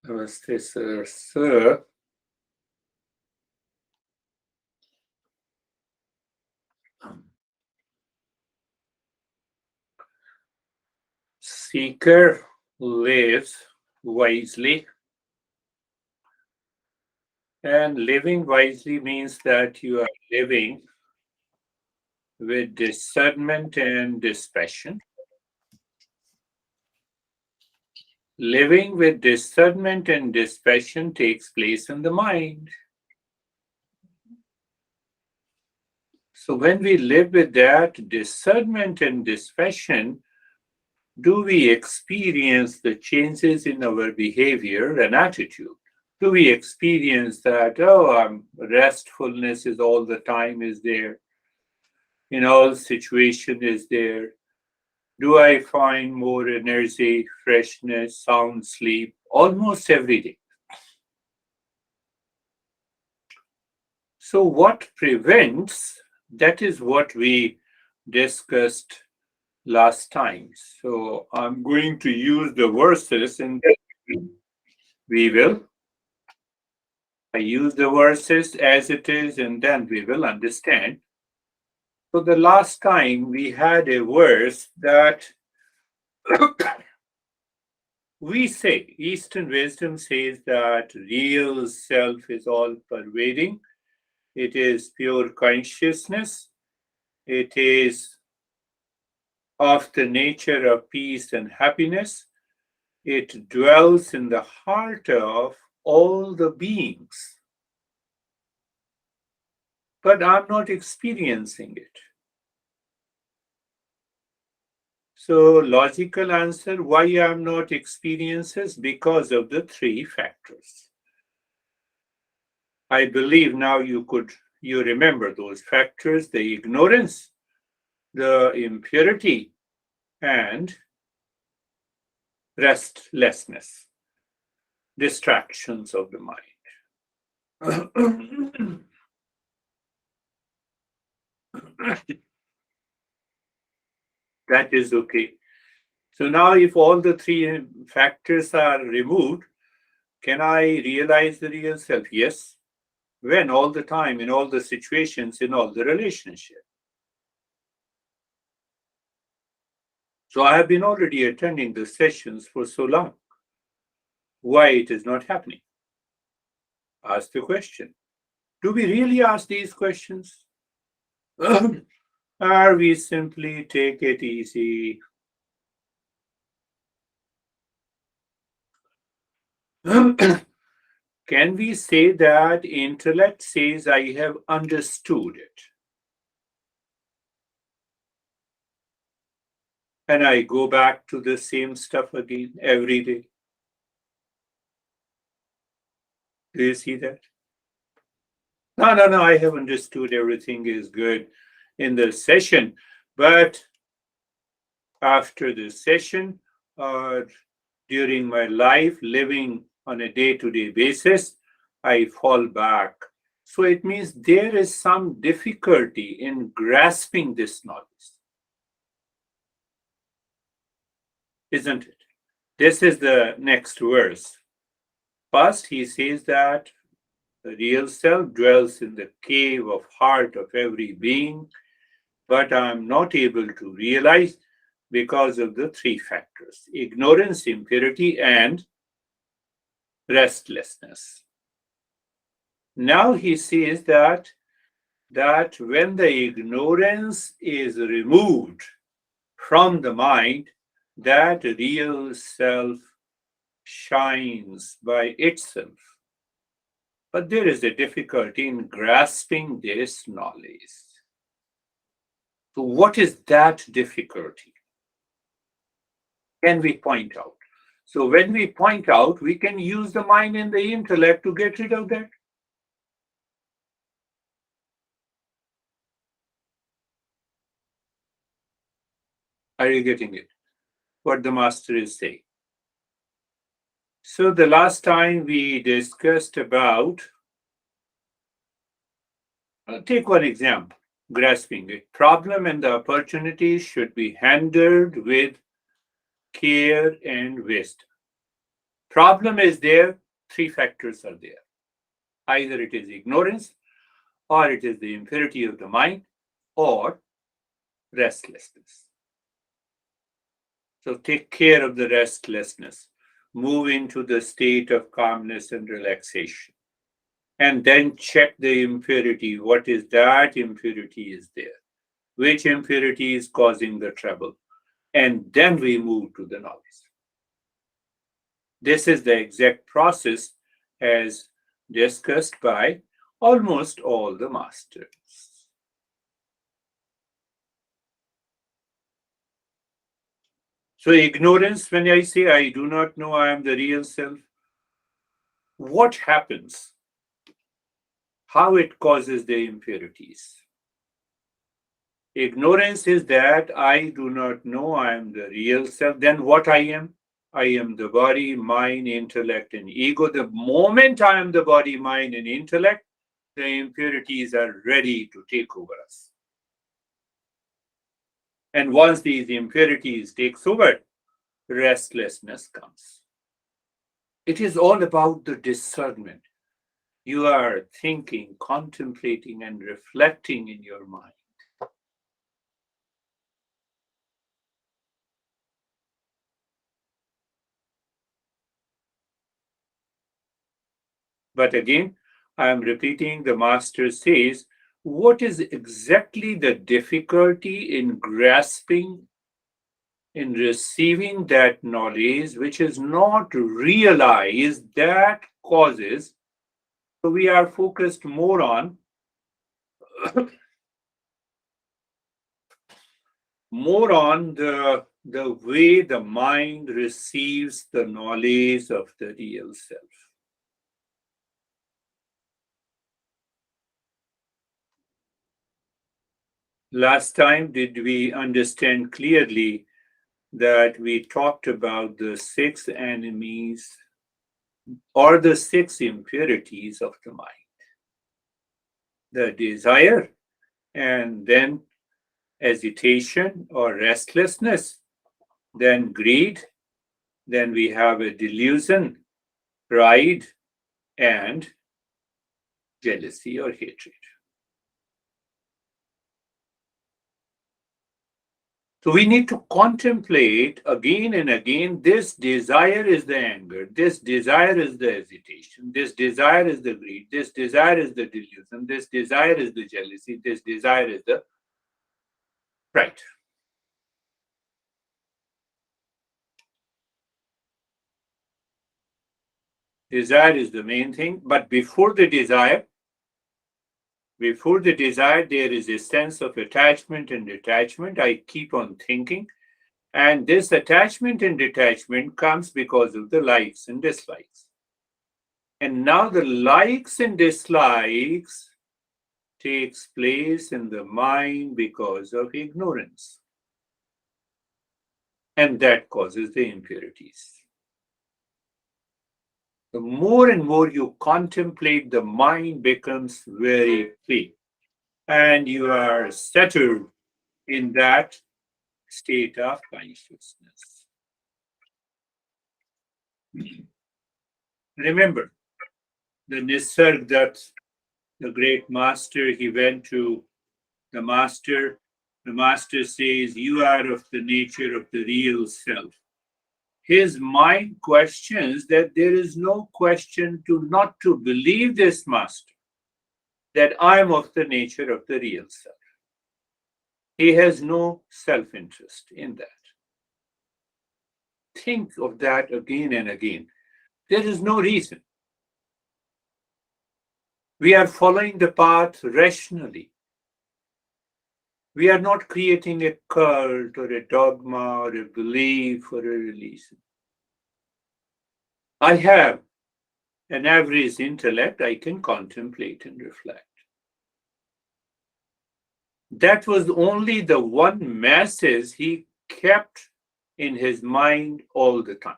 Namaste, sir. Sir, seeker lives wisely, and living wisely means that you are living with discernment and dispassion. Living with discernment and dispassion takes place in the mind. So, when we live with that discernment and dispassion, do we experience the changes in our behavior and attitude? Do we experience that, restfulness is all the time is there, in all situation is there? Do I find more energy, freshness, sound sleep almost every day? So, what prevents? That is what we discussed last time. So, I'm going to use the verses and then we will. I use the verses as it is and then we will understand. So, the last time we had a verse that we say, Eastern wisdom says that real self is all pervading. It is pure consciousness. It is of the nature of peace and happiness. It dwells in the heart of all the beings. But I'm not experiencing it. So, logical answer why I'm not experiencing because of the three factors. I believe now you remember those factors: the ignorance, the impurity, and restlessness, distractions of the mind. That is okay. So now if all the three factors are removed, can I realize the real self? Yes. When? All the time, in all the situations, in all the relationships. So I have been already attending the sessions for so long. Why it is not happening? Ask the question. Do we really ask these questions? Or we simply take it easy? Can we say that intellect says I have understood it? And I go back to the same stuff again every day. Do you see that? No, I have understood everything is good in the session, but after the session or during my life, living on a day to day basis, I fall back. So it means there is some difficulty in grasping this knowledge, isn't it? This is the next verse. First, he says that the real self dwells in the cave of heart of every being, but I am not able to realize because of the three factors: ignorance, impurity, and restlessness. Now he says that when the ignorance is removed from the mind, that real self shines by itself. But there is a difficulty in grasping this knowledge. So, what is that difficulty? Can we point out? So, when we point out, we can use the mind and the intellect to get rid of that. Are you getting it? What the master is saying. So, the last time we discussed about, take one example, grasping it. Problem and the opportunity should be handled with care and wisdom. Problem is there, three factors are there. Either it is ignorance, or it is the impurity of the mind, or restlessness. So take care of the restlessness. Move into the state of calmness and relaxation. And then check the impurity. What is that impurity is there? Which impurity is causing the trouble? And then we move to the knowledge. This is the exact process as discussed by almost all the masters. So, ignorance, when I say I do not know I am the real self, what happens? How it causes the impurities? Ignorance is that I do not know I am the real self. Then what I am? I am the body, mind, intellect, and ego. The moment I am the body, mind, and intellect, the impurities are ready to take over us. And once these impurities takes over, restlessness comes. It is all about the discernment. You are thinking, contemplating, and reflecting in your mind. But again, I am repeating, the master says, what is exactly the difficulty in grasping, in receiving that knowledge which is not realized, that causes? So we are focused more on the way the mind receives the knowledge of the real self. Last time, did we understand clearly that we talked about the six enemies or the six impurities of the mind? The desire, and then agitation or restlessness, then greed, then we have a delusion, pride, and jealousy or hatred. So we need to contemplate again and again, this desire is the anger, this desire is the hesitation, this desire is the greed, this desire is the delusion, this desire is the jealousy, this desire is the pride. Desire is the main thing, but before the desire, there is a sense of attachment and detachment. I keep on thinking. And this attachment and detachment comes because of the likes and dislikes. And now the likes and dislikes takes place in the mind because of ignorance. And that causes the impurities. The more and more you contemplate, the mind becomes very free. And you are settled in that state of consciousness. Remember, the Nisargadatta, the great master, he went to the master. The master says, you are of the nature of the real self. His mind questions that there is no question to not to believe this master, that I am of the nature of the real self. He has no self-interest in that. Think of that again and again. There is no reason. We are following the path rationally. We are not creating a cult or a dogma or a belief or a religion. I have an average intellect, I can contemplate and reflect. That was only the one message he kept in his mind all the time.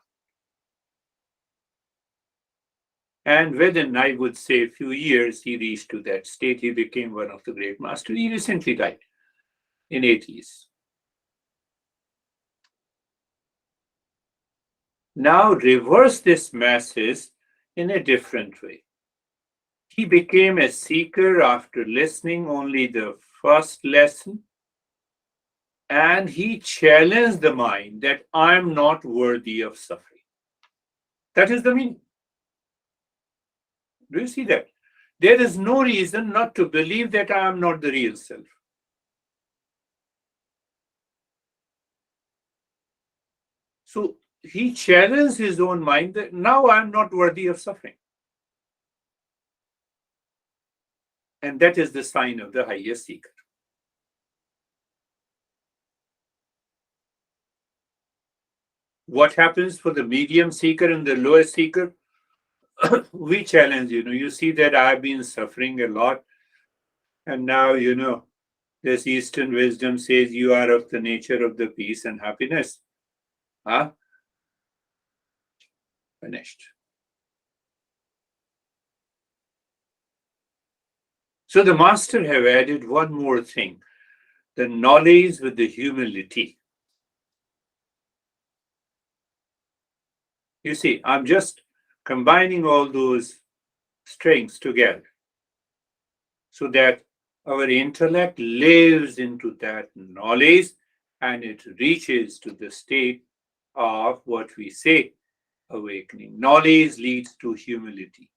And within, I would say, a few years, he reached to that state. He became one of the great masters. He recently died in 80s. now reverse this message in a different way. He became a seeker after listening only the first lesson, and he challenged the mind that I'm not worthy of suffering. That is the meaning. Do you see that? There is no reason not to believe that I am not the real self. So he challenged his own mind that now I am not worthy of suffering. And that is the sign of the highest seeker. What happens for the medium seeker and the lowest seeker? We challenge, you see that I've been suffering a lot. And now, this Eastern wisdom says you are of the nature of the peace and happiness. Huh? Finished. So the master have added one more thing, the knowledge with the humility. You see, I'm just combining all those strings together so that our intellect lives into that knowledge and it reaches to the state of what we say awakening. Knowledge leads to humility.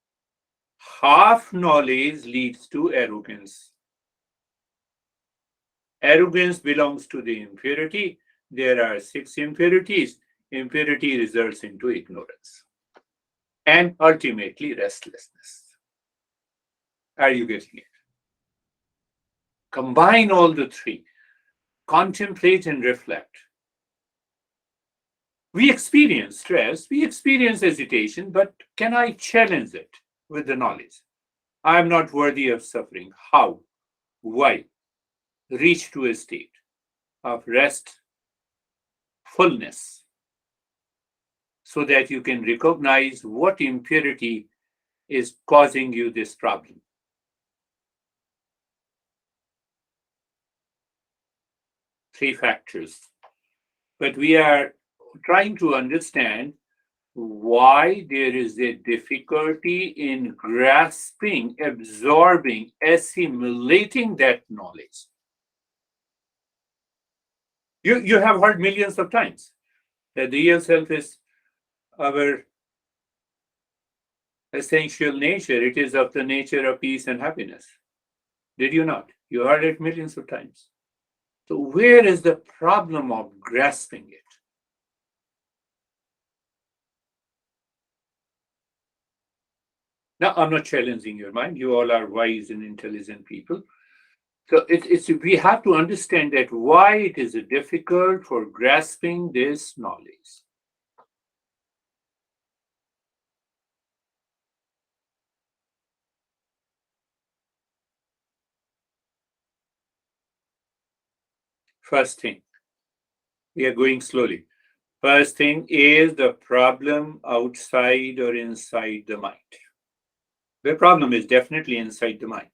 Half knowledge leads to arrogance. Arrogance belongs to the impurity. There are 6 impurities. Impurity results into ignorance and ultimately restlessness. Are you getting it? Combine all the three, contemplate and reflect. We experience stress, we experience hesitation, but can I challenge it with the knowledge? I am not worthy of suffering. How? Why? Reach to a state of rest, fullness, so that you can recognize what impurity is causing you this problem. 3 factors. But we are trying to understand why there is a difficulty in grasping, absorbing, assimilating that knowledge. You have heard millions of times that the real self is our essential nature. It is of the nature of peace and happiness. Did you not? You heard it millions of times. So, where is the problem of grasping it? Now, I'm not challenging your mind. You all are wise and intelligent people. So it's we have to understand that why it is difficult for grasping this knowledge. First thing, we are going slowly. First thing is the problem outside or inside the mind. The problem is definitely inside the mind.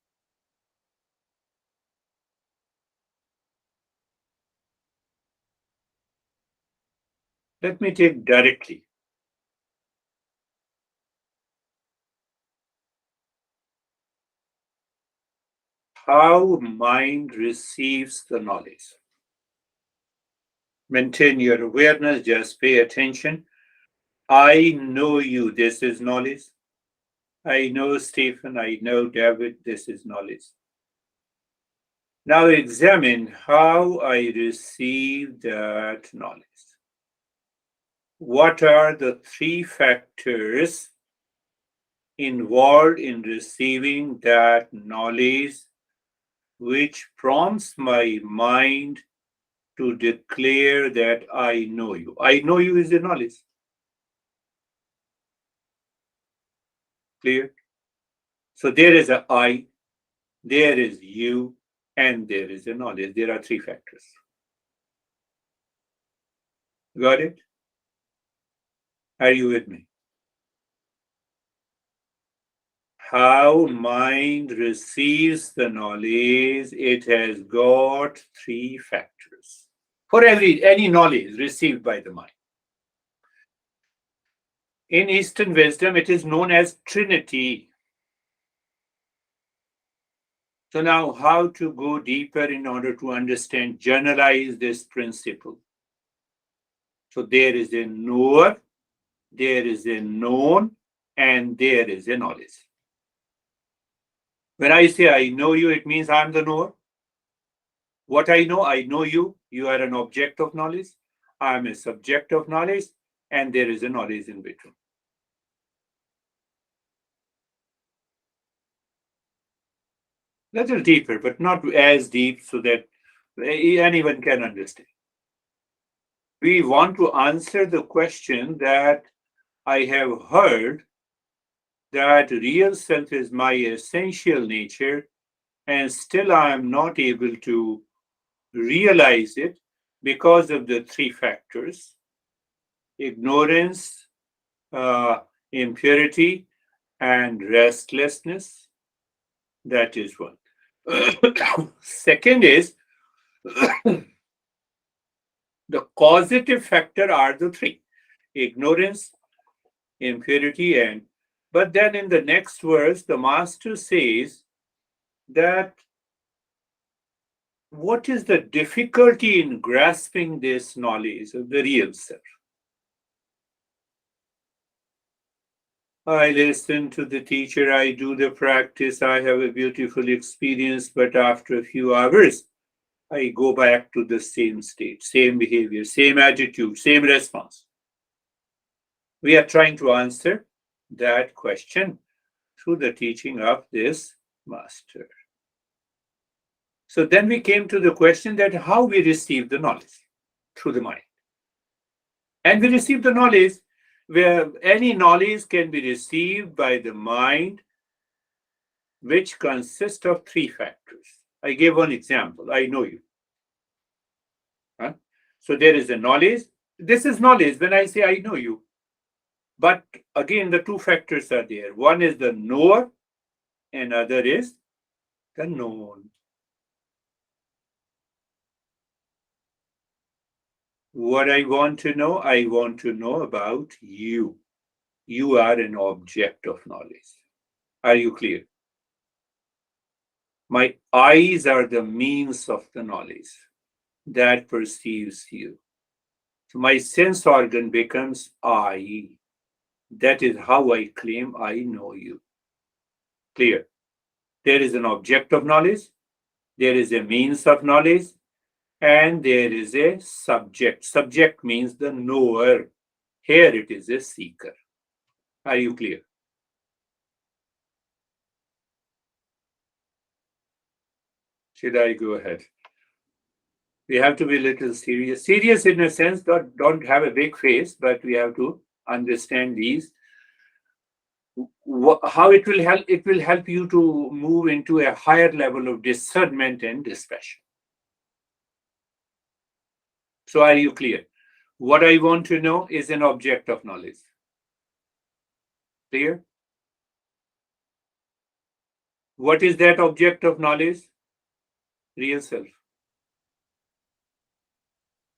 Let me take directly. How mind receives the knowledge. Maintain your awareness, just pay attention. I know you, this is knowledge. I know Stephen, I know David, this is knowledge. Now examine how I receive that knowledge. What are the 3 factors involved in receiving that knowledge which prompts my mind to declare that I know you? I know you is the knowledge. Clear? So there is a I, there is you, and there is a knowledge. There are 3 factors. Got it? Are you with me? How mind receives the knowledge, it has got 3 factors. For any knowledge received by the mind. In Eastern wisdom, it is known as Trinity. So now how to go deeper in order to understand, generalize this principle. So there is a knower, there is a known, and there is a knowledge. When I say I know you, it means I'm the knower. What I know you. You are an object of knowledge. I am a subject of knowledge, and there is a knowledge in between. Little deeper, but not as deep so that anyone can understand. We want to answer the question that I have heard, that real self is my essential nature, and still I am not able to realize it because of the three factors: ignorance, uh, impurity, and restlessness. That is one. Second is the causative factor are the three: ignorance, impurity, and. But then in the next verse, the master says that what is the difficulty in grasping this knowledge of the real self? I listen to the teacher, I do the practice, I have a beautiful experience, but after a few hours, I go back to the same state, same behavior, same attitude, same response. We are trying to answer that question through the teaching of this master. So then we came to the question that how we receive the knowledge through the mind. And we receive the knowledge where any knowledge can be received by the mind, which consists of three factors. I gave one example. I know you. Huh? So there is a knowledge. This is knowledge when I say I know you. But again, the two factors are there. One is the knower, and other is the known. What I want to know about you. You are an object of knowledge. Are you clear? My eyes are the means of the knowledge that perceives you. So my sense organ becomes I. That is how I claim I know you. Clear? There is an object of knowledge, there is a means of knowledge, and there is a subject. Subject means the knower. Here it is a seeker. Are you clear? Should I go ahead? We have to be a little serious. Serious in a sense, don't have a big face, but we have to understand these. How it will help you to move into a higher level of discernment and dispassion. So are you clear? What I want to know is an object of knowledge. Clear? What is that object of knowledge? Real self.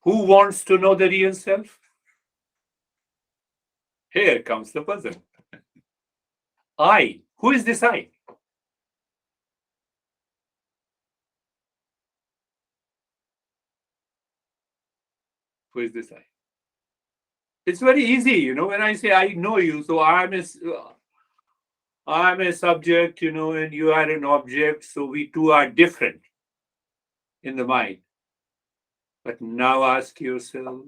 Who wants to know the real self? Here comes the puzzle. I. Who is this I? Who is this I? It's very easy, when I say I know you, so I'm a subject, and you are an object, so we two are different in the mind. But now ask yourself.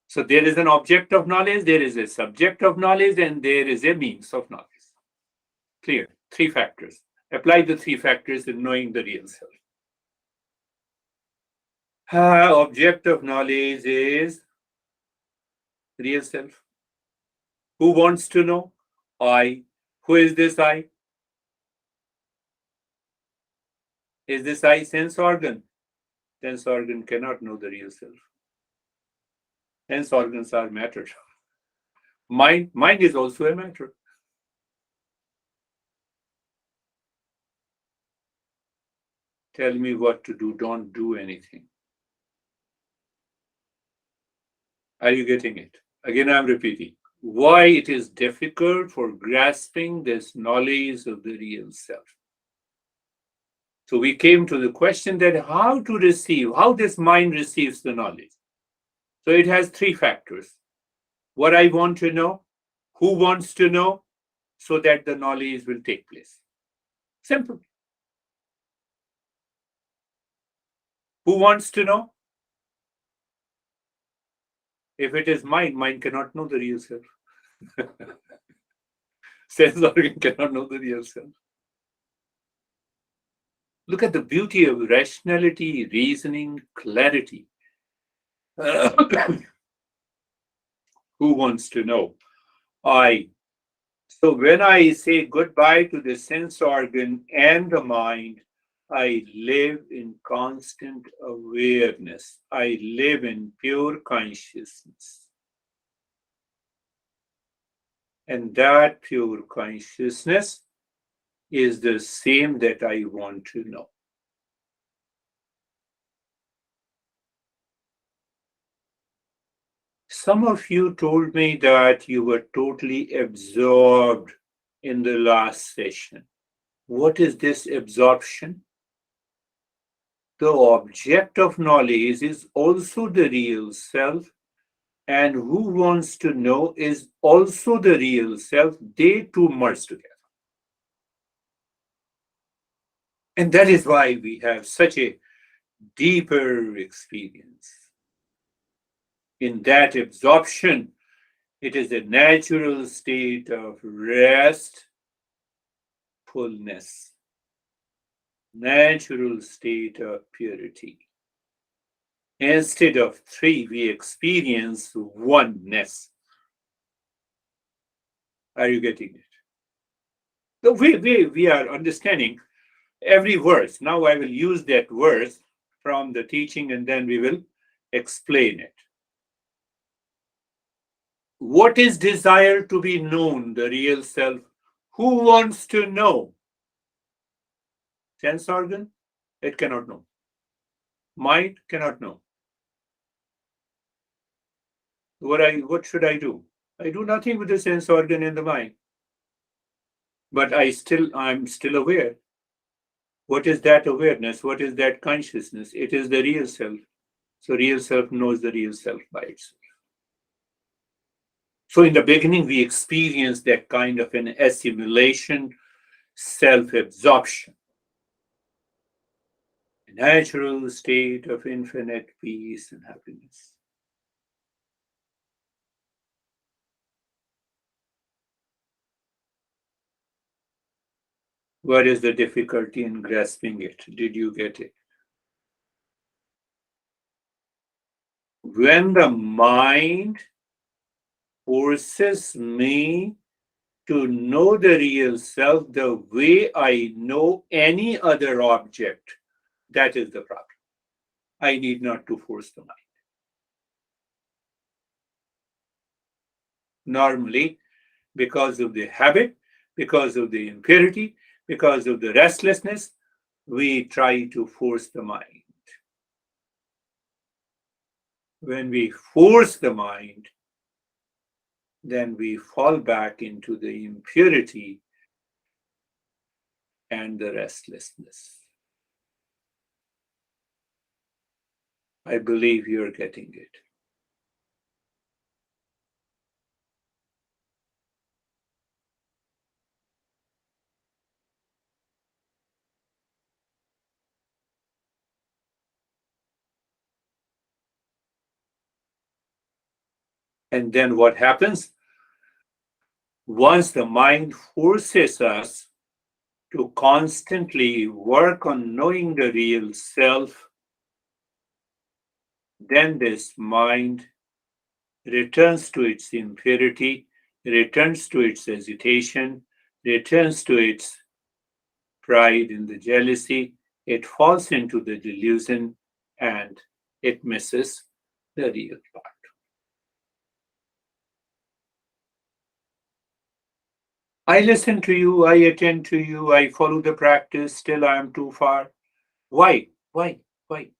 So there is an object of knowledge, there is a subject of knowledge, and there is a means of knowledge. Clear? Three factors. Apply the three factors in knowing the real self. Object of knowledge is real self. Who wants to know? I. Who is this I? Is this I sense organ? Sense organ cannot know the real self. Sense organs are matter. Mind is also a matter. Tell me what to do. Don't do anything. Are you getting it? Again, I'm repeating why it is difficult for grasping this knowledge of the real self. So we came to the question that how to receive, how this mind receives the knowledge. So it has three factors: what I want to know, who wants to know, so that the knowledge will take place. Simple. Who wants to know? If it is mind, mind cannot know the real self. Sense organ cannot know the real self. Look at the beauty of rationality, reasoning, clarity. Who wants to know? I. So when I say goodbye to the sense organ and the mind, I live in constant awareness. I live in pure consciousness. And that pure consciousness is the same that I want to know. Some of you told me that you were totally absorbed in the last session. What is this absorption? The object of knowledge is also the real self, and who wants to know is also the real self. They two merge together. And that is why we have such a deeper experience. In that absorption, it is a natural state of rest, fullness, natural state of purity. Instead of three, we experience oneness. Are you getting it? The way we are understanding every verse. Now I will use that verse from the teaching and then we will explain it. What is desire to be known, the real self? Who wants to know? Sense organ? It cannot know. Mind cannot know. What should I do? I do nothing with the sense organ and the mind. But I'm still aware. What is that awareness? What is that consciousness? It is the real self. So real self knows the real self by itself. So in the beginning, we experience that kind of an assimilation, self-absorption, a natural state of infinite peace and happiness. What is the difficulty in grasping it? Did you get it? When the mind forces me to know the real self the way I know any other object, that is the problem. I need not to force the mind. Normally, because of the habit, because of the impurity, because of the restlessness, we try to force the mind. When we force the mind, then we fall back into the impurity and the restlessness. I believe you're getting it. And then what happens? Once the mind forces us to constantly work on knowing the real self, then this mind returns to its impurity, returns to its hesitation, returns to its pride and the jealousy. It falls into the delusion and it misses the real part. I listen to you, I attend to you, I follow the practice, still I am too far. Why? Why? Why?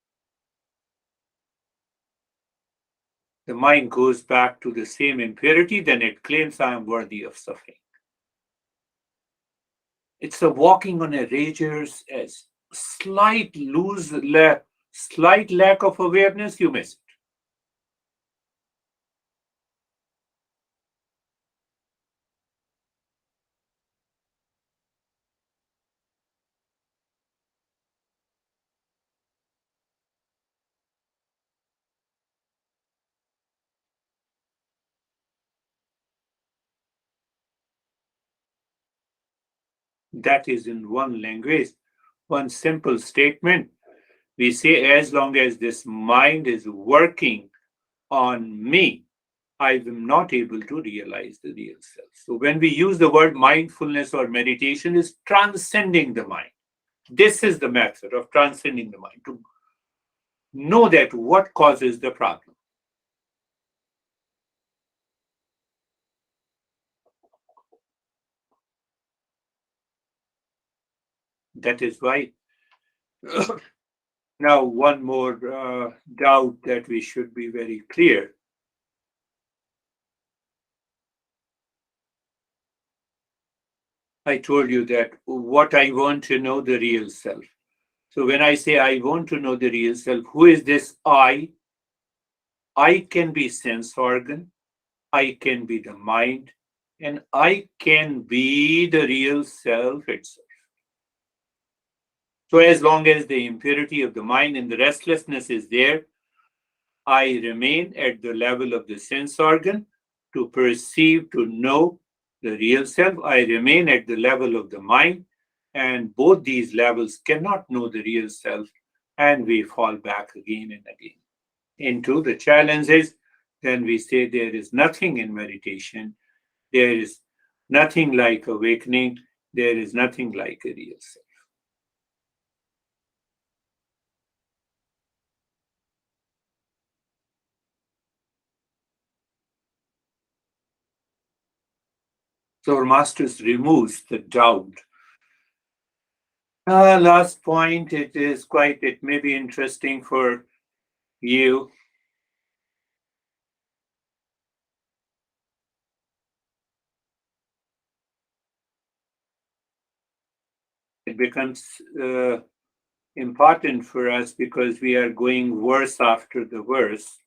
the mind goes back to the same impurity, then it claims I am worthy of suffering. It's a walking on a razor's edge. Slight lack of awareness, you miss it. That is in one language, one simple statement. We say, as long as this mind is working on me, I am not able to realize the real self. So when we use the word mindfulness or meditation, is transcending the mind. This is the method of transcending the mind, to know that what causes the problem. That is why now one more doubt that we should be very clear. I told you that what I want to know the real self. So when I say I want to know the real self, who is this I? I can be sense organ, I can be the mind, and I can be the real self itself. So as long as the impurity of the mind and the restlessness is there, I remain at the level of the sense organ to perceive, to know the real self. I remain at the level of the mind, and both these levels cannot know the real self, and we fall back again and again into the challenges. Then we say there is nothing in meditation, there is nothing like awakening, there is nothing like a real self. So our masters removes the doubt. Last point, it may be interesting for you. It becomes important for us because we are going verse after the verse.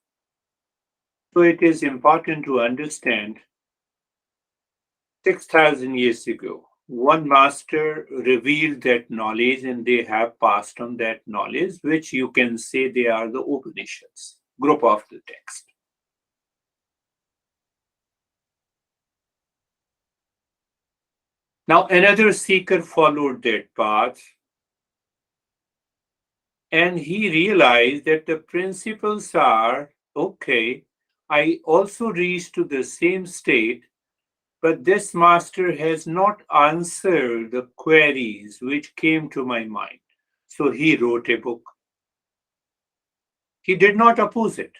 So it is important to understand 6,000 years ago, one master revealed that knowledge and they have passed on that knowledge, which you can say they are the Upanishads, group of the text. Now, another seeker followed that path and he realized that the principles are okay. I also reached to the same state, but this master has not answered the queries which came to my mind. So he wrote a book. He did not oppose it.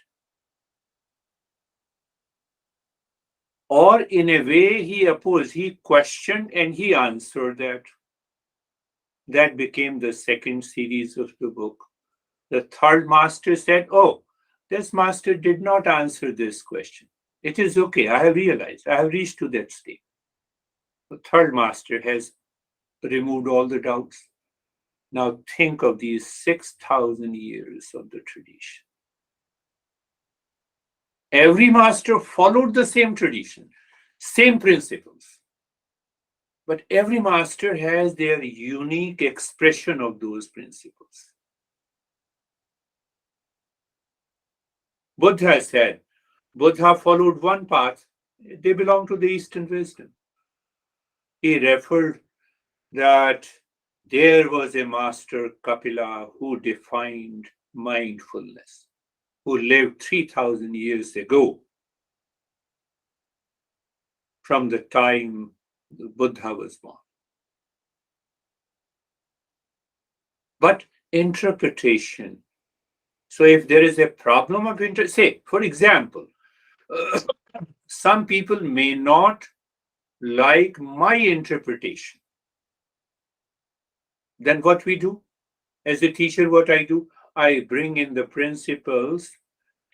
Or in a way, he opposed, he questioned and he answered that. That became the second series of the book. The third master said, oh, this master did not answer this question. It is okay. I have realized. I have reached to that state. The third master has removed all the doubts. Now think of these 6,000 years of the tradition. Every master followed the same tradition, same principles. But every master has their unique expression of those principles. Buddha said, Buddha followed one path. They belong to the Eastern wisdom. He referred that there was a master Kapila who defined mindfulness, who lived 3,000 years ago from the time Buddha was born. But interpretation. So if there is a problem of say, for example, some people may not like my interpretation. Then what we do? As a teacher, what I do? I bring in the principles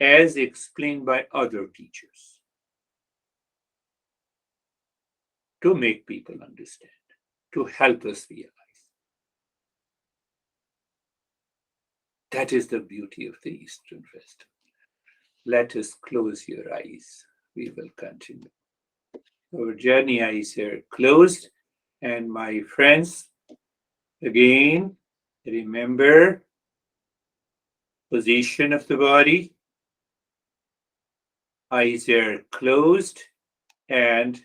as explained by other teachers to make people understand, to help us realize. That is the beauty of the Eastern Festival. Let us close your eyes. We will continue. Our journey eyes are closed. And my friends, again, remember position of the body. Eyes are closed and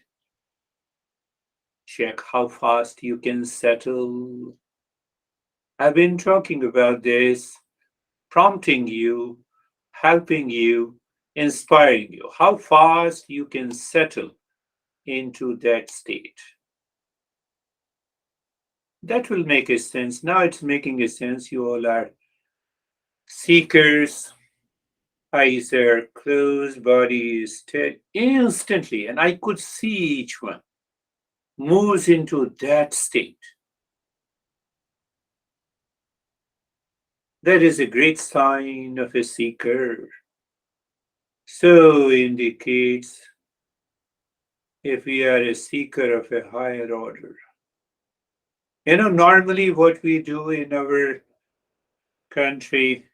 check how fast you can settle. I've been talking about this, prompting you, helping you, inspiring you, how fast you can settle into that state. That will make a sense. Now it's making a sense. You all are seekers. Eyes are closed, body is still instantly, and I could see each one moves into that state. That is a great sign of a seeker. So indicates if we are a seeker of a higher order. Normally what we do in our country,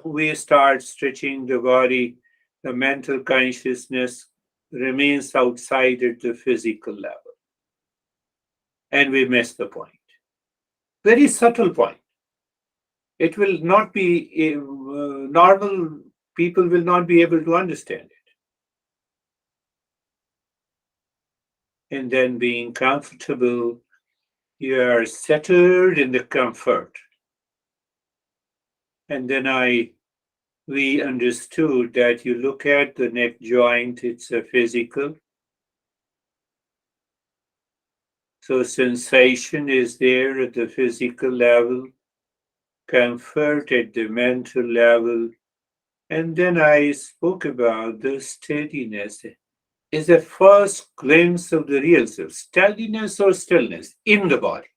we start stretching the body, the mental consciousness remains outside at the physical level, and we miss the point. Very subtle point. It will not be, normal people will not be able to understand it. And then being comfortable, you are settled in the comfort. And then we understood that you look at the neck joint, it's a physical. So sensation is there at the physical level, comfort at the mental level. And then I spoke about the steadiness is a first glimpse of the real self, steadiness or stillness in the body.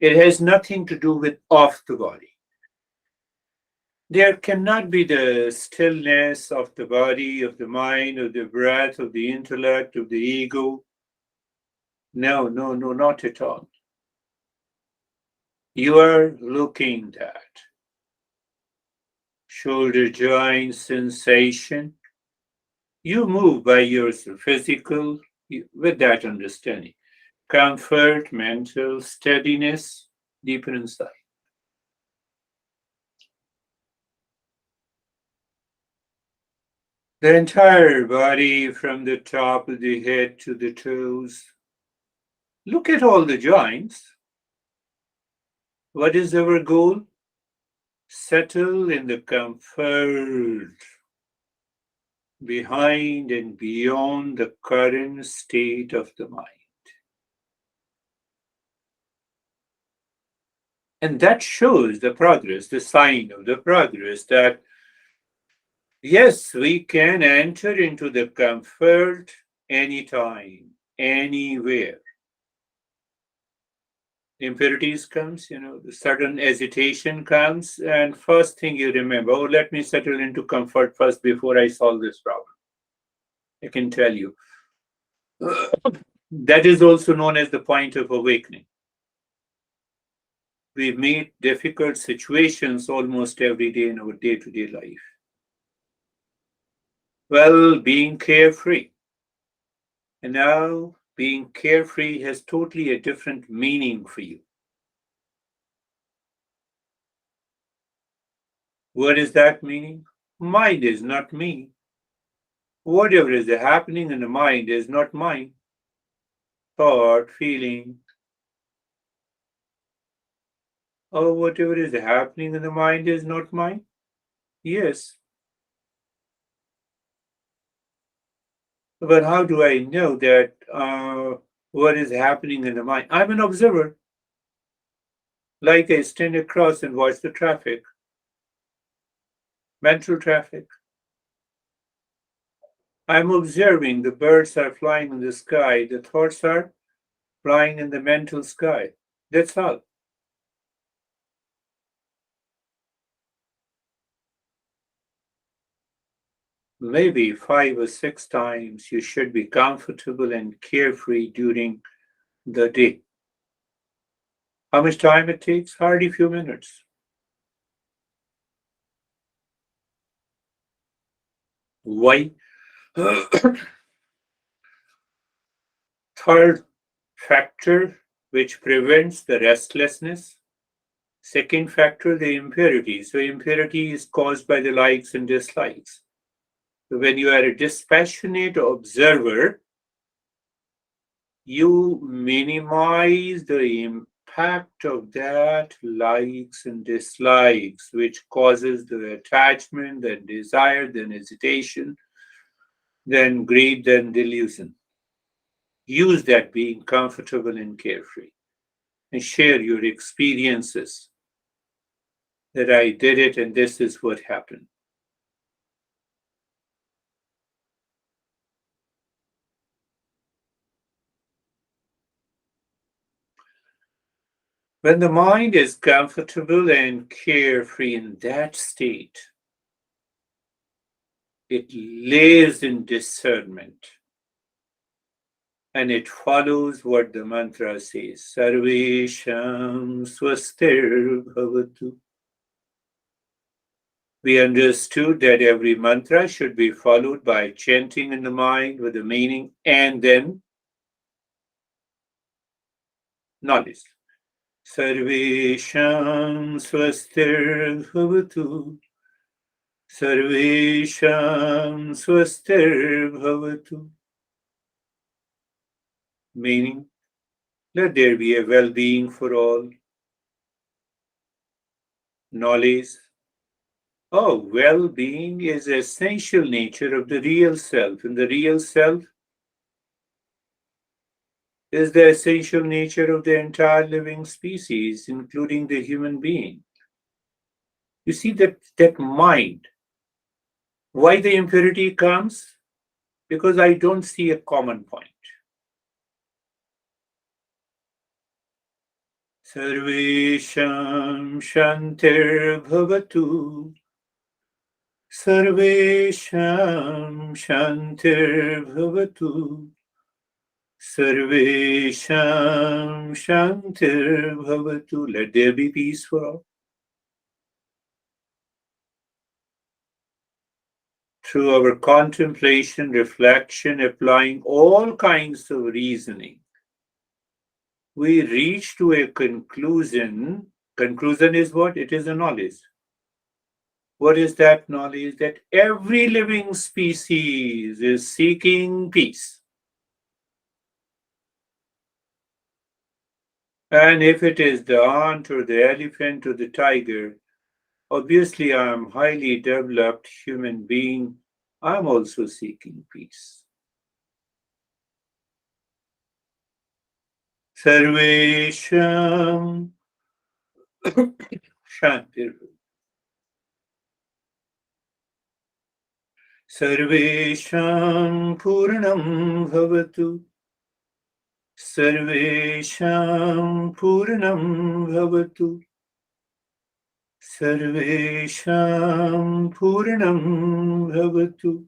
It has nothing to do with off the body. There cannot be the stillness of the body, of the mind, of the breath, of the intellect, of the ego. No, no, no, not at all. You are looking at shoulder joint sensation. You move by yourself, physical, with that understanding. Comfort, mental, steadiness, deeper inside. The entire body from the top of the head to the toes. Look at all the joints. What is our goal? Settle in the comfort behind and beyond the current state of the mind. And that shows the progress, the sign of the progress that yes, we can enter into the comfort anytime, anywhere. Impurities comes, the sudden hesitation comes, and first thing you remember, oh, let me settle into comfort first before I solve this problem. I can tell you. That is also known as the point of awakening. We meet difficult situations almost every day in our day-to-day life. Well, being carefree. And now being carefree has totally a different meaning for you. What is that meaning? Mind is not me. Whatever is happening in the mind is not mine. Thought, feeling, or whatever is happening in the mind is not mine. Yes. But how do I know that what is happening in the mind? I'm an observer. Like I stand across and watch the traffic, mental traffic. I'm observing the birds are flying in the sky, the thoughts are flying in the mental sky. That's all. maybe 5 or 6 times. You should be comfortable and carefree during the day. How much time it takes? Hardly a few minutes. Why? Third factor which prevents the restlessness. Second factor, the impurity. So impurity is caused by the likes and dislikes. When you are a dispassionate observer, you minimize the impact of that likes and dislikes, which causes the attachment, then desire, then hesitation, then greed, then delusion. Use that being comfortable and carefree and share your experiences that I did it and this is what happened. When the mind is comfortable and carefree in that state, it lives in discernment and it follows what the mantra says. Sarvesham swastir bhavatu. We understood that every mantra should be followed by chanting in the mind with the meaning and then knowledge. Sarvesham swastir bhavatu. Sarvesham swastir bhavatu. Meaning, let there be a well-being for all. Knowledge. Oh, well-being is the essential nature of the real self, and the real self is the essential nature of the entire living species, including the human being. You see that mind. Why the impurity comes? Because I don't see a common point. Sarvesham Shantir Bhavatu. Sarvesham Shantir Bhavatu. Sarvesham Shantir Bhavatu. Let there be peace for all. Through our contemplation, reflection, applying all kinds of reasoning, we reach to a conclusion. Conclusion is what? It is a knowledge. What is that knowledge? That every living species is seeking peace. And if it is the ant or the elephant or the tiger, obviously I'm a highly developed human being. I'm also seeking peace. Sarvesham Shantir. Sarvesham Purnam Bhavatu. Sarvesham Purnam Bhavatu. Sarvesham Purnam Bhavatu.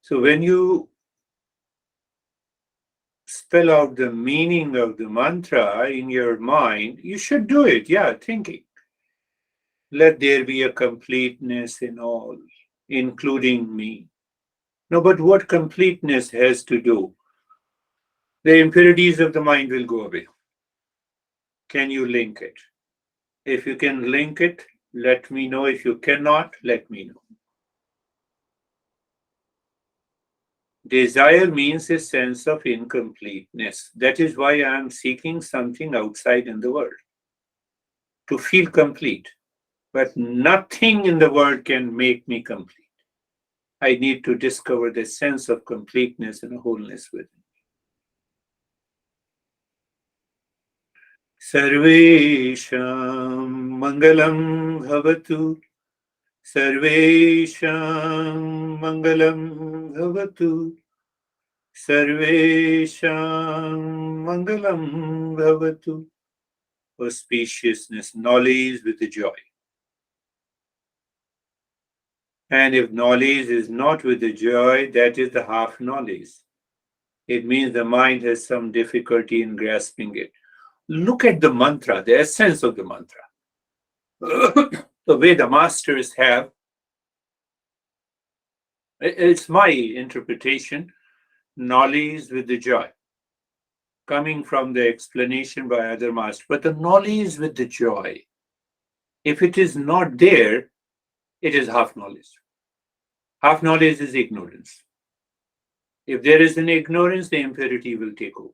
So when you spell out the meaning of the mantra in your mind, you should do it, yeah, thinking. Let there be a completeness in all, including me. No, but what completeness has to do? The impurities of the mind will go away. Can you link it? If you can link it, let me know. If you cannot, let me know. Desire means a sense of incompleteness. That is why I am seeking something outside in the world to feel complete. But nothing in the world can make me complete. I need to discover the sense of completeness and wholeness within. Sarvesham Mangalam Bhavatu. Sarvesham Mangalam Bhavatu. Sarvesham Mangalam Bhavatu. Auspiciousness, knowledge with the joy. And if knowledge is not with the joy, that is the half knowledge. It means the mind has some difficulty in grasping it. Look at the mantra, the essence of the mantra. The way the masters have, it's my interpretation, knowledge with the joy, coming from the explanation by other masters. But the knowledge with the joy, if it is not there, it is half knowledge. Half knowledge is ignorance. If there is an ignorance, the impurity will take over.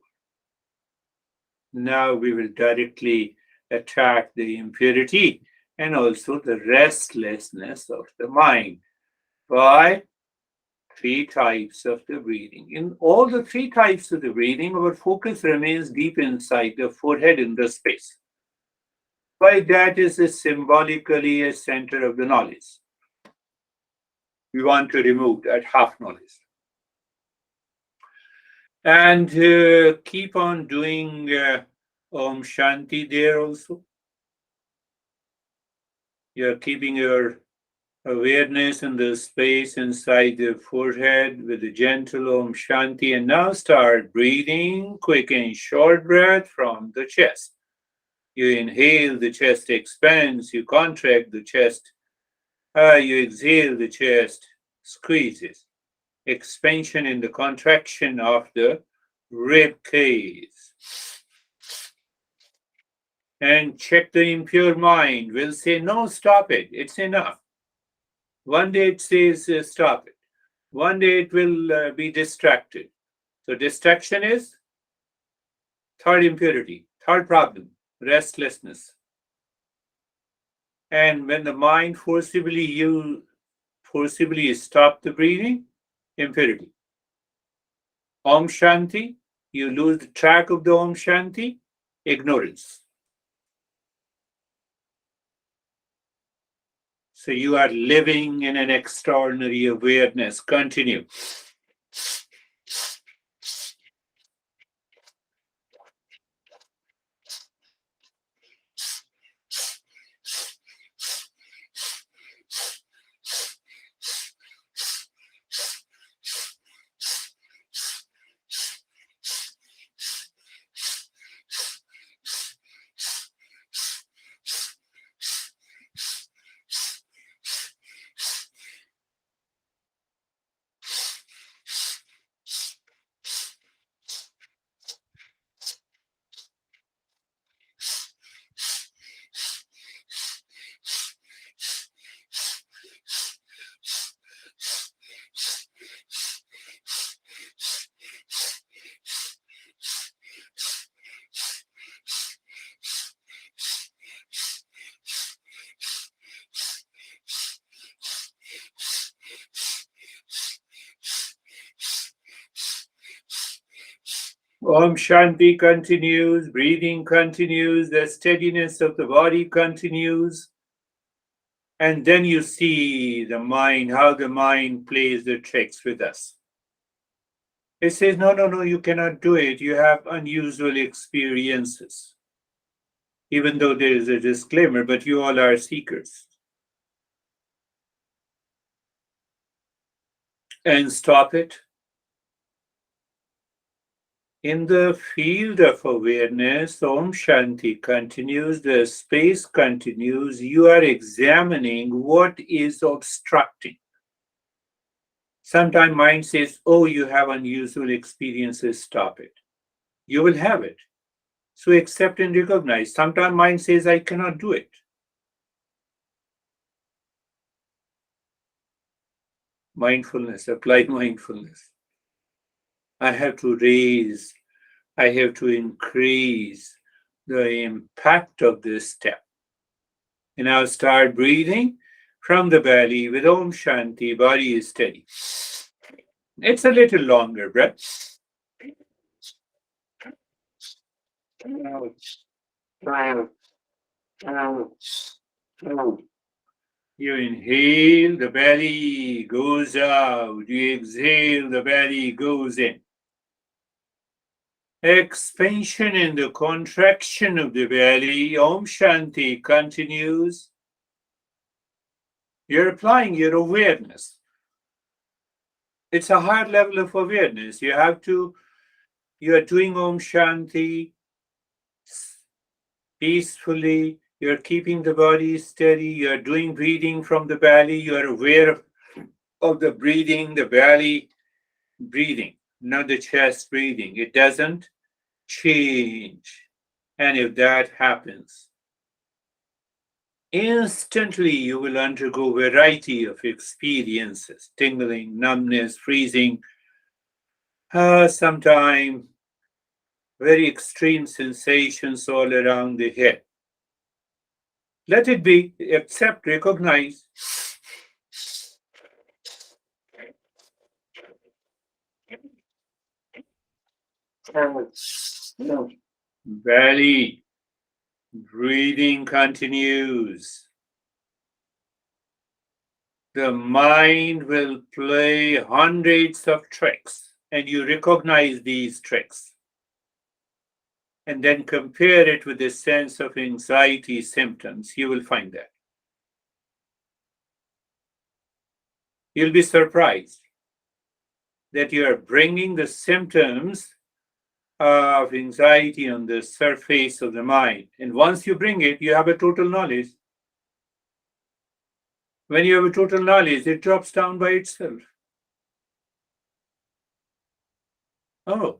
Now we will directly attack the impurity and also the restlessness of the mind by three types of the breathing. In all the three types of the breathing, our focus remains deep inside the forehead in the space. Why that is symbolically a center of the knowledge. We want to remove that half knowledge. And keep on doing Om Shanti there also. You're keeping your awareness in the space inside the forehead with a gentle Om Shanti. And now start breathing, quick and short breath from the chest. You inhale, the chest expands. You contract the chest. You exhale, the chest squeezes. Expansion in the contraction of the rib cage. And check the impure mind. Will say, no, stop it. It's enough. One day it says, stop it. One day it will be distracted. So distraction is third impurity, third problem, restlessness. And when the mind forcibly stop the breathing, impurity. Om Shanti, you lose the track of the Om Shanti, ignorance. So you are living in an extraordinary awareness. Continue. Om Shanti continues, breathing continues, the steadiness of the body continues. And then you see the mind, how the mind plays the tricks with us. It says, no, you cannot do it. You have unusual experiences. Even though there is a disclaimer, but you all are seekers. And stop it. In the field of awareness, Om Shanti continues, the space continues. You are examining what is obstructing. Sometimes mind says, oh, you have unusual experiences, stop it. You will have it. So accept and recognize. Sometimes mind says, I cannot do it. Mindfulness, applied mindfulness. I have to raise, I have to increase the impact of this step. And I'll start breathing from the belly with Om Shanti, body is steady. It's a little longer breath. You inhale, the belly goes out. You exhale, the belly goes in. Expansion and the contraction of the belly. Om Shanti continues. You're applying your awareness. It's a higher level of awareness. You are doing Om Shanti peacefully. You're keeping the body steady. You're doing breathing from the belly. You're aware of the breathing, the belly breathing, not the chest breathing. It doesn't change. And if that happens, instantly you will undergo variety of experiences, tingling, numbness, freezing, sometimes very extreme sensations all around the head. Let it be, accept, recognize. Belly breathing continues. The mind will play hundreds of tricks, and you recognize these tricks. And then compare it with the sense of anxiety symptoms. You will find that. You'll be surprised that you are bringing the symptoms of anxiety on the surface of the mind. And once you bring it, you have a total knowledge. When you have a total knowledge, it drops down by itself. Oh.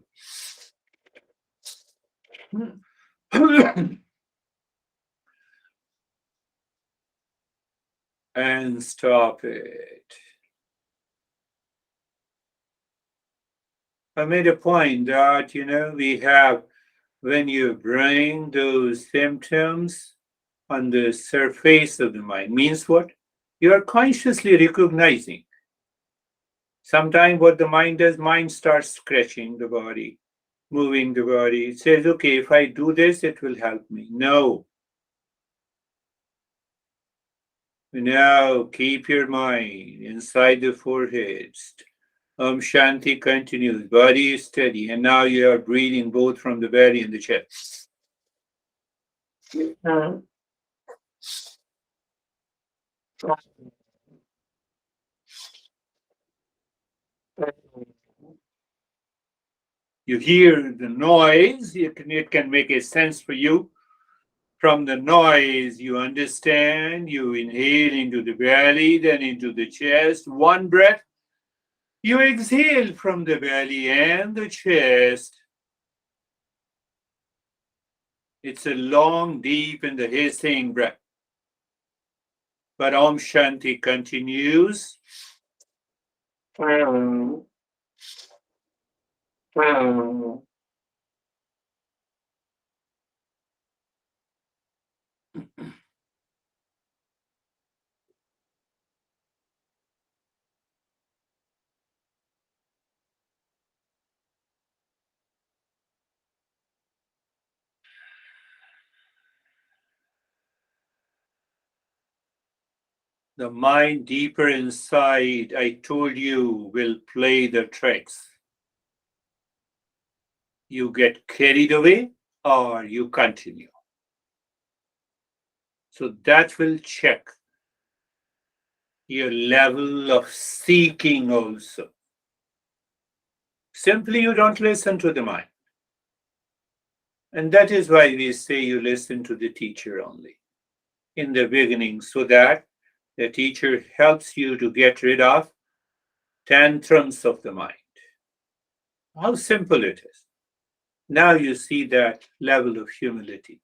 And stop it. I made a point that, we have, when you bring those symptoms on the surface of the mind, means what? You are consciously recognizing. Sometimes what the mind does, mind starts scratching the body, moving the body. It says, okay, if I do this, it will help me. No. Now keep your mind inside the forehead. Shanti continues. Body is steady. And now you are breathing both from the belly and the chest. You hear the noise. It can make a sense for you. From the noise, you understand. You inhale into the belly, then into the chest. One breath. You exhale from the belly and the chest. It's a long, deep, and the hissing breath. But Om Shanti continues. The mind deeper inside, I told you, will play the tricks. You get carried away or you continue. So that will check your level of seeking also. Simply you don't listen to the mind. And that is why we say you listen to the teacher only in the beginning, so that the teacher helps you to get rid of tantrums of the mind. How simple it is. Now you see that level of humility.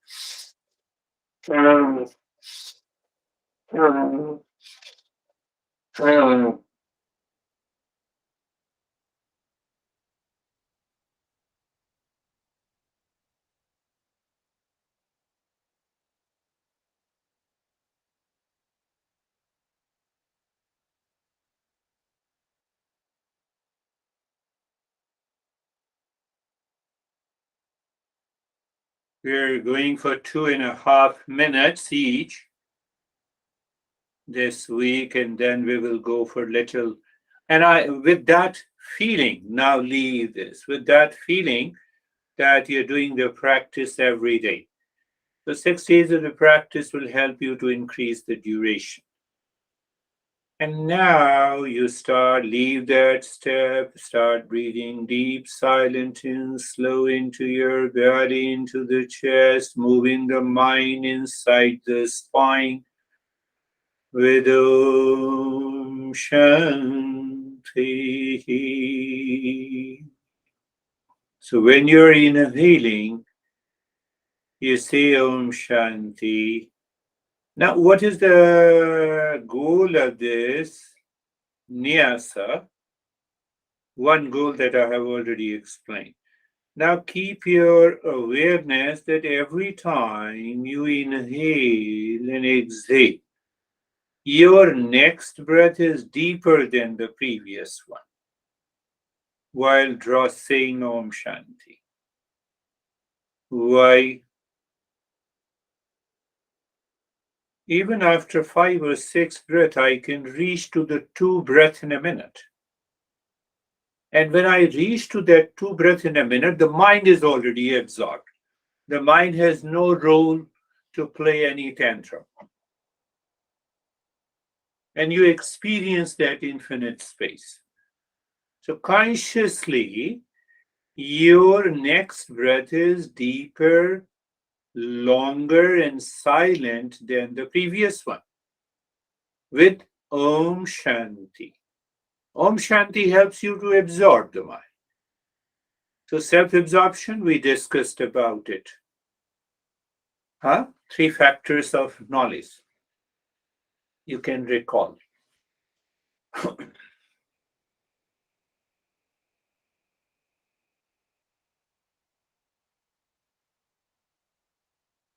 We're going for 2.5 minutes each this week, and then we will go for little. And with that feeling, now leave this, with that feeling that you're doing the practice every day. The 6 days of the practice will help you to increase the duration. And now you leave that step, start breathing deep, silent and slow into your belly, into the chest, moving the mind inside the spine with Om Shanti. So when you're inhaling, you say Om Shanti. Now, what is the goal of this nyasa? One goal that I have already explained. Now, keep your awareness that every time you inhale and exhale, your next breath is deeper than the previous one while saying Om Shanti. Why? Even after 5 or 6 breaths, I can reach to the 2 breaths in a minute. And when I reach to that 2 breaths in a minute, the mind is already absorbed. The mind has no role to play any tantrum. And you experience that infinite space. So consciously, your next breath is deeper, longer, and silent than the previous one with Om Shanti. Om Shanti helps you to absorb the mind. So self-absorption, we discussed about it. 3 factors of knowledge. You can recall.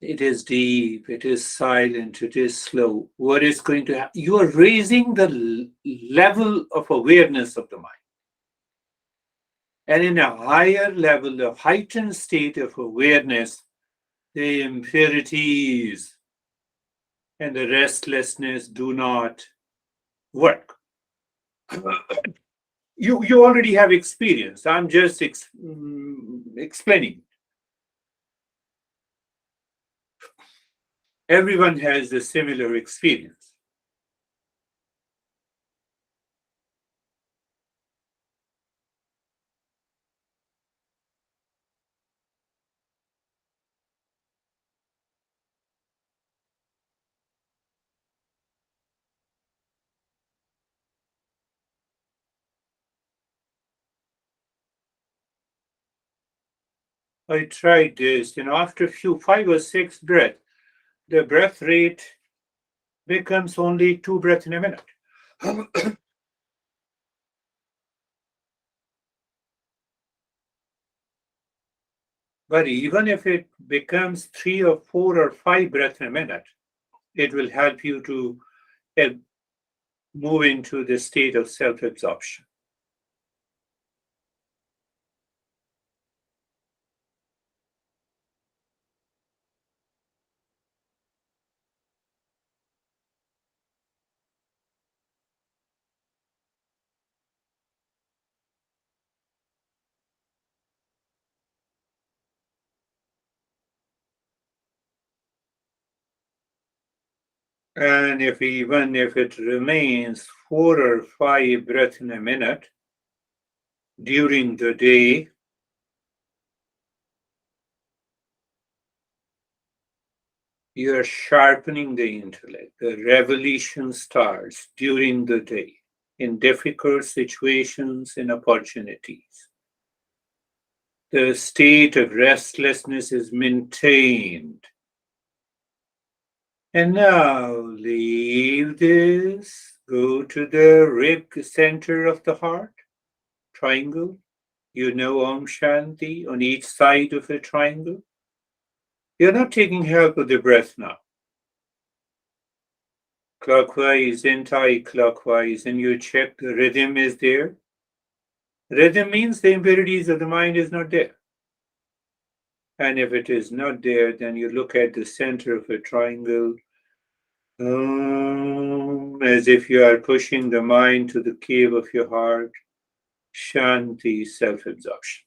It is deep, it is silent, it is slow. What is going to happen? You are raising the level of awareness of the mind. And in a higher level, the heightened state of awareness, the impurities and the restlessness do not work. You already have experience. I'm just explaining. Everyone has a similar experience. I tried this, after a few 5 or 6 breaths, the breath rate becomes only 2 breaths in a minute. But even if it becomes 3 or 4 or 5 breaths in a minute, it will help you to move into the state of self-absorption. And even if it remains 4 or 5 breaths in a minute during the day, you are sharpening the intellect. The revelation starts during the day in difficult situations and opportunities. The state of restlessness is maintained. And now leave this, go to the rib center of the heart, triangle. You know Om Shanti on each side of a triangle. You're not taking help of the breath now. Clockwise, anti-clockwise, and you check the rhythm is there. Rhythm means the impurities of the mind is not there. And if it is not there, then you look at the center of a triangle, as if you are pushing the mind to the cave of your heart. Shanti, self-absorption.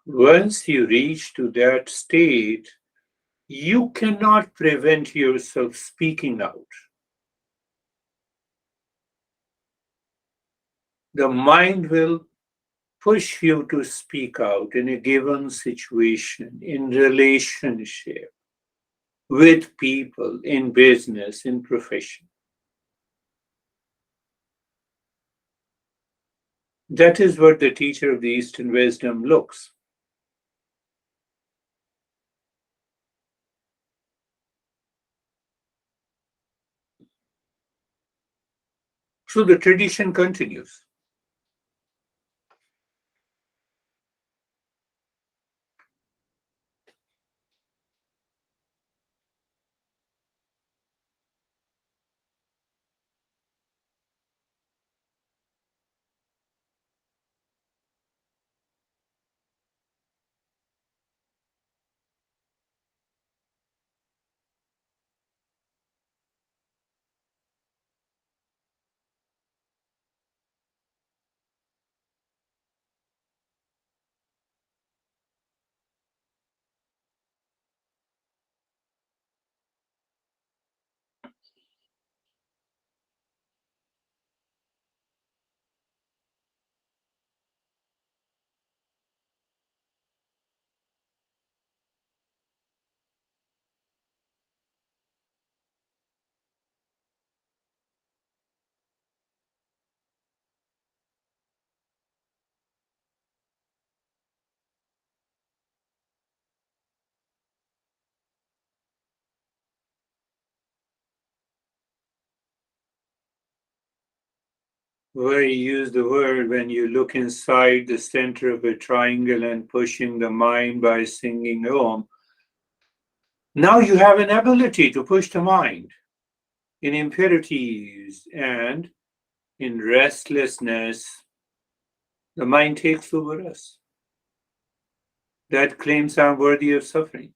Once you reach to that state, you cannot prevent yourself speaking out. The mind will push you to speak out in a given situation, in relationship, with people, in business, in profession. That is what the teacher of the Eastern wisdom looks. So the tradition continues. Where you use the word when you look inside the center of a triangle and pushing the mind by singing Om. Now you have an ability to push the mind in impurities and in restlessness. The mind takes over us. That claims I'm worthy of suffering.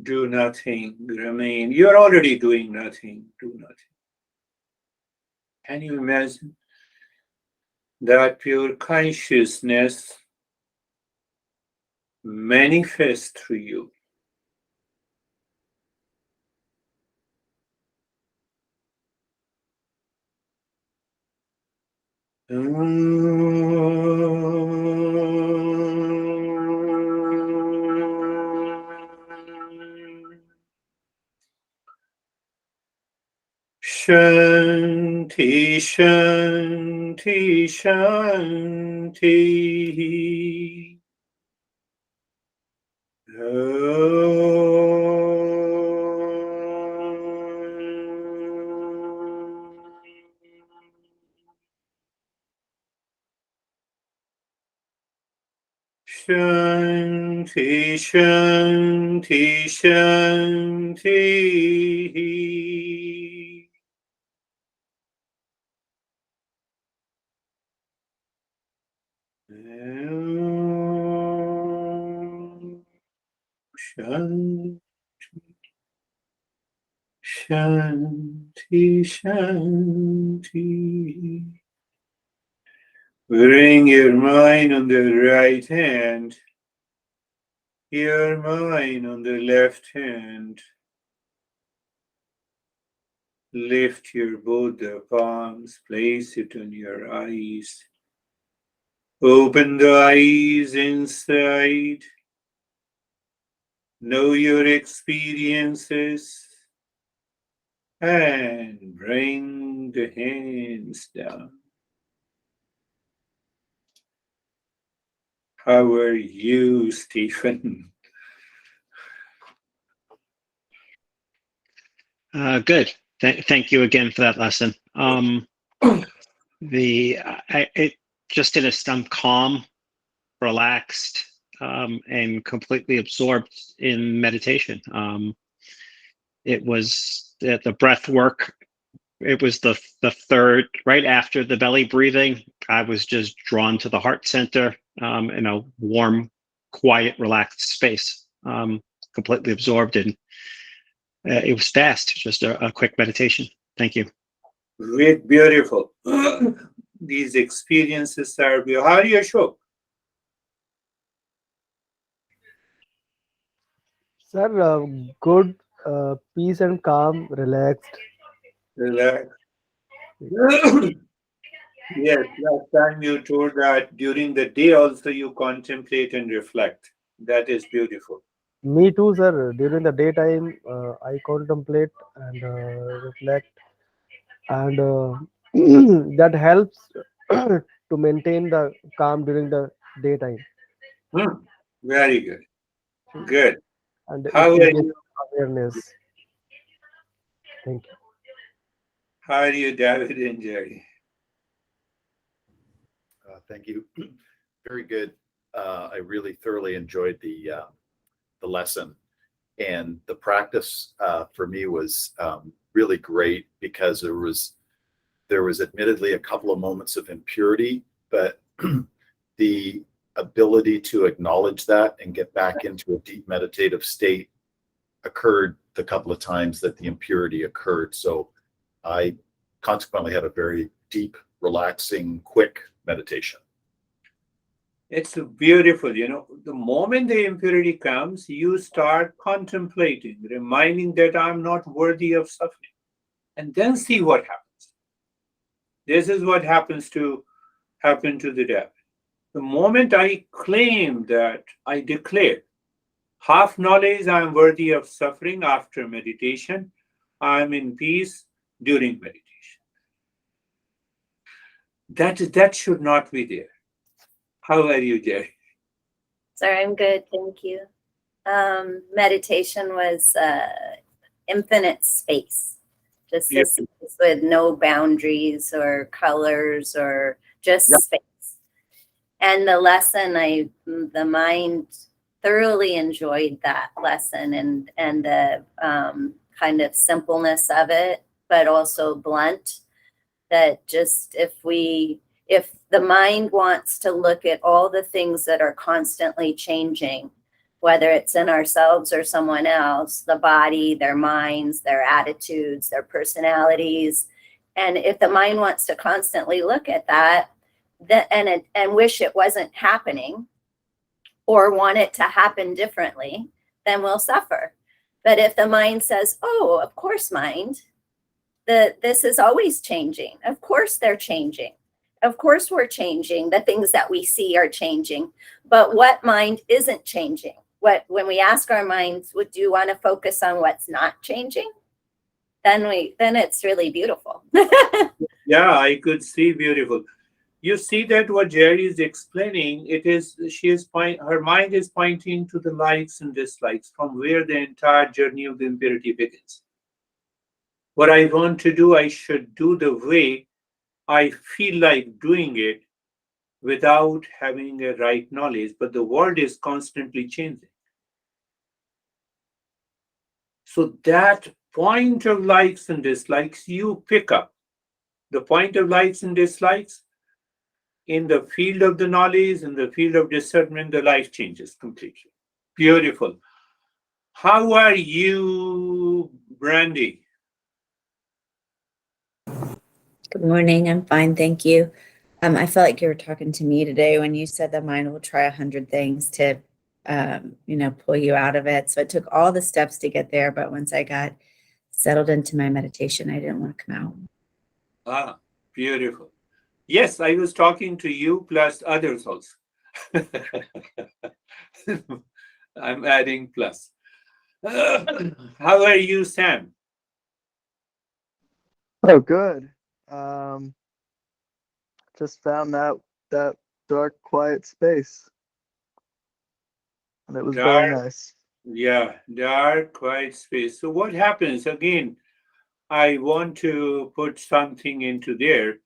Do nothing, remain. You're already doing nothing. Do nothing. Can you imagine that pure consciousness manifest through you? Shanti, Shanti, Shanti. Shanti, Shanti, Shanti. Shanti, Shanti, Shanti. Bring your mind on the right hand, your mind on the left hand. Lift your both the palms, place it on your eyes. Open the eyes inside. Know your experiences. And bring the hands down. How are you, Stephen? Good. Thank you again for that lesson. It just did I'm calm, relaxed, and completely absorbed in meditation. It was the breath work. It was the third, right after the belly breathing. I was just drawn to the heart center, in a warm, quiet, relaxed space. Completely absorbed, and it was fast. Just a quick meditation. Thank you. Great, beautiful. These experiences are beautiful. How are you, Ashok? Sir, good, peace and calm, relaxed. Relax. Yes, last time you told that during the day also you contemplate and reflect. That is beautiful. Me too, sir. During the daytime, I contemplate and reflect, and that helps to maintain the calm during the daytime, Hmm. Very good. Good. and it How are creates you? awareness. Thank you. How are you, David and Jerry? Thank you. Very good. I really thoroughly enjoyed the lesson, and the practice for me was really great because there was admittedly a couple of moments of impurity, but the ability to acknowledge that and get back into a deep meditative state occurred the couple of times that the impurity occurred. So I consequently had a very deep, relaxing, quick meditation. It's beautiful. The moment the impurity comes, you start contemplating, reminding that I'm not worthy of suffering, and then see what happens. This is what happened to the devil. The moment I claim that I declare half knowledge I am worthy of suffering after meditation, I am in peace during meditation. That should not be there. How are you, Jerry? Sorry, I'm good. Thank you. Meditation was infinite space, just Yeah. a space with no boundaries or colors or just Yeah. space. And the lesson, the mind thoroughly enjoyed that lesson and the kind of simpleness of it, but also blunt. That just if the mind wants to look at all the things that are constantly changing, whether it's in ourselves or someone else, the body, their minds, their attitudes, their personalities, and if the mind wants to constantly look at that, and wish it wasn't happening or want it to happen differently, then we'll suffer. But if the mind says, "Oh, of course, mind, this is always changing. Of course they're changing. Of course we're changing. The things that we see are changing. But what mind isn't changing? When we ask our minds, do you want to focus on what's not changing? Then it's really beautiful." Yeah, I could see beautiful. You see that what Jerry is explaining, her mind is pointing to the likes and dislikes from where the entire journey of the impurity begins. What I want to do, I should do the way I feel like doing it without having a right knowledge, but the world is constantly changing. So that point of likes and dislikes, you pick up the point of likes and dislikes in the field of the knowledge, in the field of discernment, the life changes completely. Beautiful. How are you, Brandy? Good morning. I'm fine, thank you. I felt like you were talking to me today when you said the mind will try 100 things to, pull you out of it. So it took all the steps to get there, but once I got settled into my meditation, I didn't want to come out. Ah, beautiful. Yes, I was talking to you plus others also. I'm adding plus. How are you, Sam? Oh, good. Um, just found that dark, quiet space, and it was very Dark, nice. yeah, dark, quiet space. So what happens again? I want to put something into there.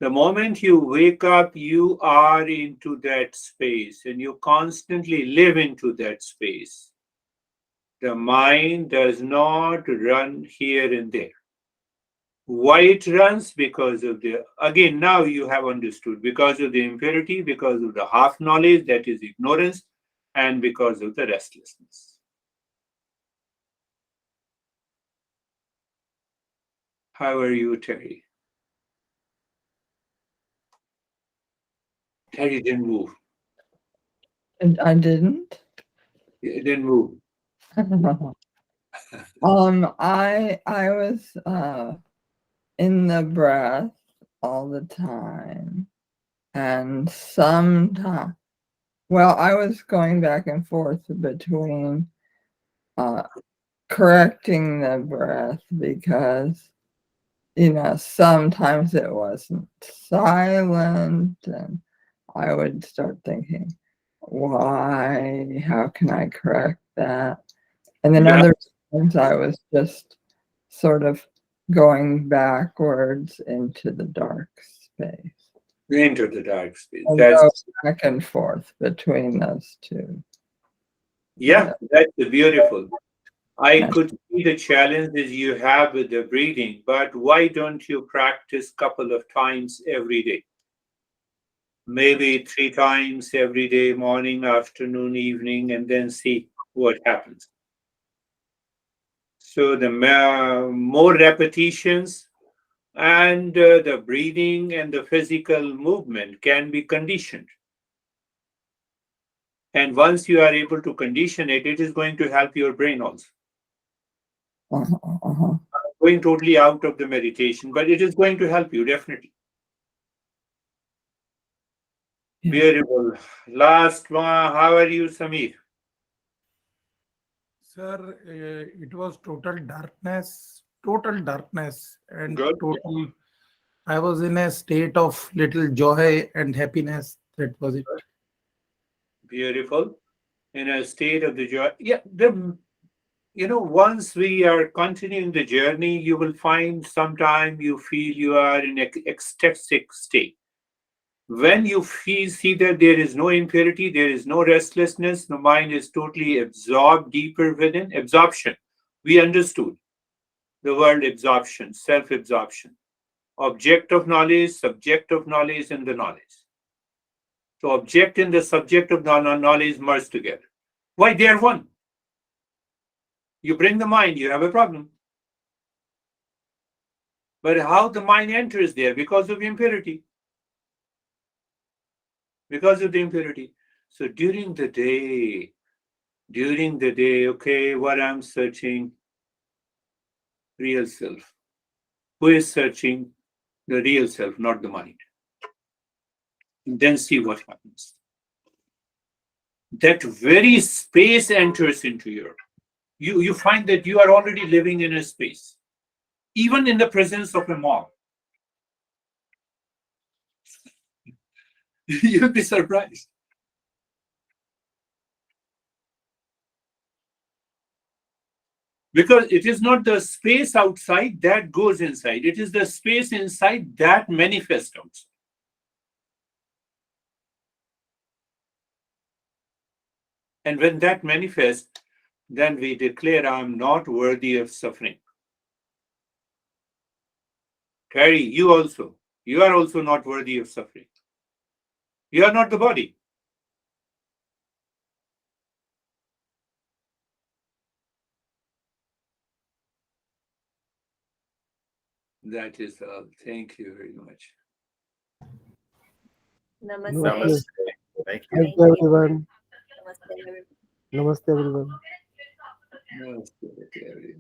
The moment you wake up, you are into that space and you constantly live into that space. The mind does not run here and there. Why it runs? Because of the, again, now you have understood, because of the impurity, because of the half knowledge, that is ignorance, and because of the restlessness. How are you, Terry? Terry didn't move. And I didn't. It didn't move. I was in the breath all the time, and sometimes, well, I was going back and forth between correcting the breath because sometimes it wasn't silent, and I would start thinking, why? How can I correct that? And then Yeah, other times I was just sort of going backwards into the dark space into the dark space. and go That's, back and forth between those two. yeah, that's beautiful. I could see the challenges you have with the breathing, but why don't you practice couple of times every day? Maybe 3 times every day, morning, afternoon, evening, and then see what happens. So the more repetitions and the breathing and the physical movement can be conditioned. And once you are able to condition it, it is going to help your brain also. Going totally out of the meditation, but it is going to help you definitely. Yeah. Beautiful. Last one. How are you, Samir? Sir, it was total darkness, and Good. total. I was in a state of little joy and happiness. That was it. Beautiful. In a state of the joy. Yeah, once we are continuing the journey, you will find sometime you feel you are in an ecstatic state. When you see that there is no impurity, there is no restlessness, the mind is totally absorbed deeper within. Absorption. We understood the word absorption, self absorption. Object of knowledge, subject of knowledge, and the knowledge. So, object and the subject of knowledge merge together. Why? They are one. You bring the mind, you have a problem. But how the mind enters there? Because of impurity. Because of the impurity. So during the day, okay, what I'm searching, real self. Who is searching? The real self, not the mind. And then see what happens. That very space enters into you find that you are already living in a space, even in the presence of a mob. You'll be surprised. Because it is not the space outside that goes inside, it is the space inside that manifests outside. And when that manifests, then we declare, I'm not worthy of suffering. Terry, you are also not worthy of suffering. You are not the body. That is all. Thank you very much. Namaste. Namaste. Namaste. Thank you. Thank you, everyone. Namaste, everyone. Namaste, everyone. Namaste, Terry.